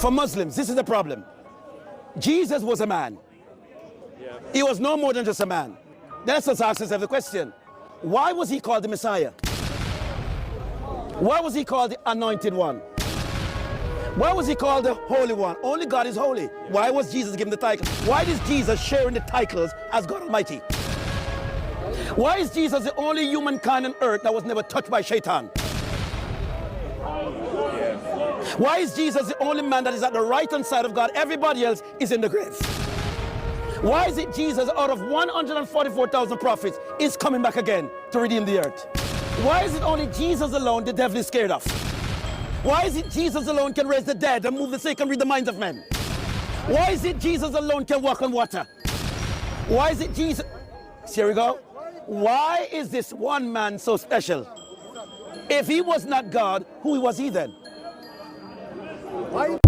For Muslims, this is the problem. Jesus was a man. He was no more than just a man. Then let's ask ourselves the question, why was he called the Messiah? Why was he called the Anointed One? Why was he called the Holy One? Only God is holy. Why was Jesus given the title? Why is Jesus sharing the titles as God Almighty? Why is Jesus the only humankind on earth that was never touched by Shaitan? Why is Jesus the only man that is at the right-hand side of God? Everybody else is in the grave. Why is it Jesus, out of 144,000 prophets, is coming back again to redeem the earth? Why is it only Jesus alone the devil is scared of? Why is it Jesus alone can raise the dead and move the sick and read the minds of men? Why is it Jesus alone can walk on water? Why is it Jesus... Here we go. Why is this one man so special? If he was not God, who was he then? Why?